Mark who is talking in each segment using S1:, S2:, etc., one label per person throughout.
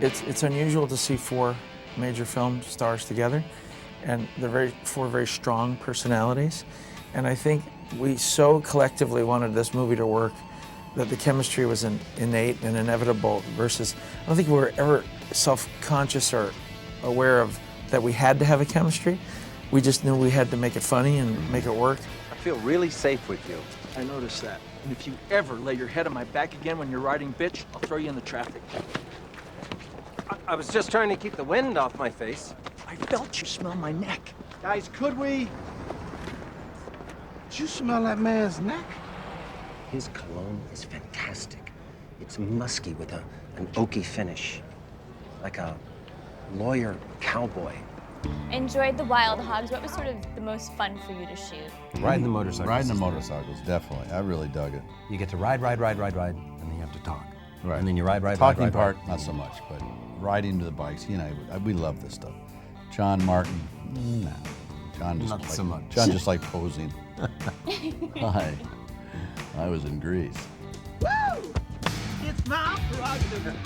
S1: It's unusual to see four major film stars together, and they're four very strong personalities. And I think we so collectively wanted this movie to work that the chemistry was innate and inevitable versus, I don't think we were ever self-conscious or aware of that we had to have a chemistry. We just knew we had to make it funny and make it work.
S2: I feel really safe with you.
S3: I noticed that. And if you ever lay your head on my back again when you're riding, bitch, I'll throw you in the traffic.
S2: I was just trying to keep the wind off my face.
S3: I felt you smell my neck.
S4: Guys, could we? Did you smell that man's neck?
S2: His cologne is fantastic. It's musky with an oaky finish. Like a lawyer cowboy.
S5: Enjoyed the Wild Hogs. What was sort of the most fun for you to shoot?
S6: Riding the motorcycles.
S7: Riding the motorcycles, definitely. I really dug it.
S6: You get to ride, and then you have to talk.
S7: Right.
S6: And then you ride.
S7: Talking part, not so much, but riding to the bikes, he and I, we love this stuff. John Martin, no. John just
S6: Not
S7: like,
S6: so much.
S7: John just like posing. I was in Greece.
S3: Woo! It's my prerogative.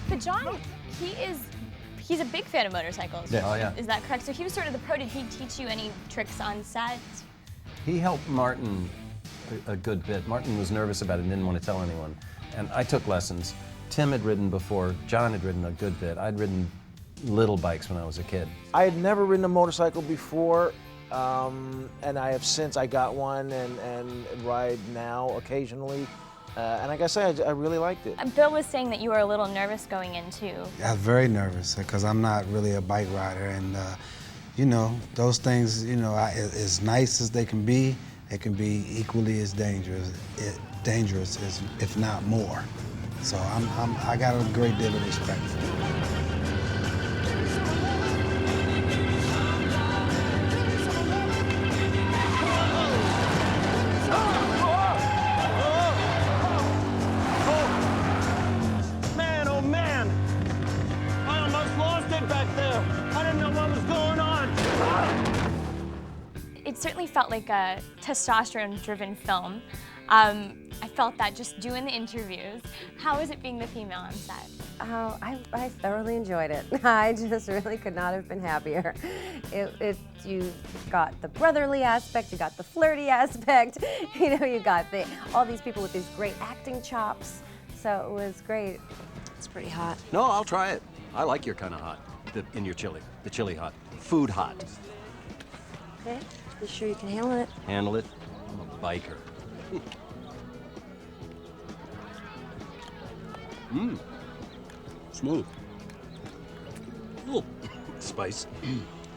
S5: But John, he's a big fan of motorcycles.
S6: Yes. Oh, yeah.
S5: Is that correct? So he was sort of the pro. Did he teach you any tricks on set?
S6: He helped Martin a good bit. Martin was nervous about it and didn't want to tell anyone. And I took lessons. Tim had ridden before. John had ridden a good bit. I'd ridden little bikes when I was a kid.
S4: I had never ridden a motorcycle before, and I have since. I got one and ride now occasionally. And like I said, I really liked it.
S5: Bill was saying that you were a little nervous going in too.
S8: I was very nervous because I'm not really a bike rider, and you know, those things, you know, as nice as they can be equally as dangerous, as, if not more. So I got a great deal of respect for it.
S5: It certainly felt like a testosterone-driven film. I felt that just doing the interviews. How is it being the female on set?
S9: Oh, I thoroughly enjoyed it. I just really could not have been happier. You got the brotherly aspect, you got the flirty aspect, you know, you got all these people with these great acting chops. So it was great.
S10: It's pretty hot.
S6: No, I'll try it. I like your kind of hot, in your chili. The chili hot. Food hot.
S10: Okay, you sure you can handle it?
S6: Handle it. I'm a biker. Smooth. Little spice.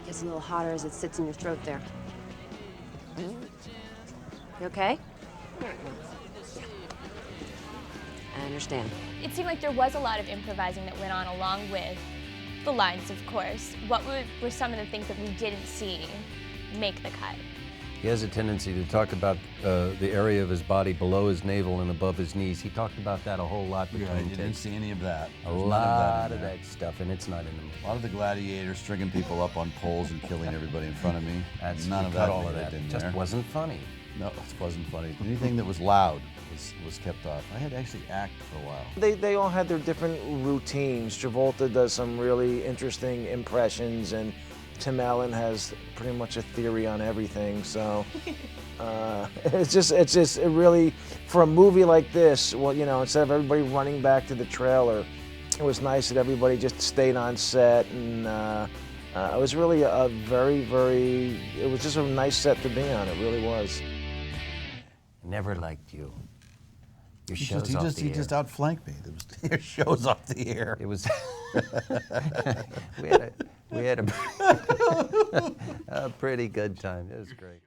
S10: Gets a little hotter as it sits in your throat there. You okay? I understand.
S5: It seemed like there was a lot of improvising that went on along with the lines, of course. What were some of the things that we didn't see make the cut?
S6: He has a tendency to talk about the area of his body below his navel and above his knees. He talked about that a whole lot between
S7: You didn't see any of that.
S6: A lot of that stuff, and it's not in the movie.
S7: A lot of the gladiators stringing people up on poles and killing everybody in front of me.
S6: None of that. All of that. It just wasn't funny.
S7: No, it wasn't funny. Anything that was loud was kept off. I had to actually act for a while.
S4: They all had their different routines. Travolta does some really interesting impressions, and Tim Allen has pretty much a theory on everything. So it really, for a movie like this, well, you know, instead of everybody running back to the trailer, it was nice that everybody just stayed on set, and it was really it was just a nice set to be on. It really was.
S6: Never liked you. Your
S7: He
S6: show's off the air.
S7: just outflanked me. Your show's off the air.
S6: It was. we had a pretty good time. It was great.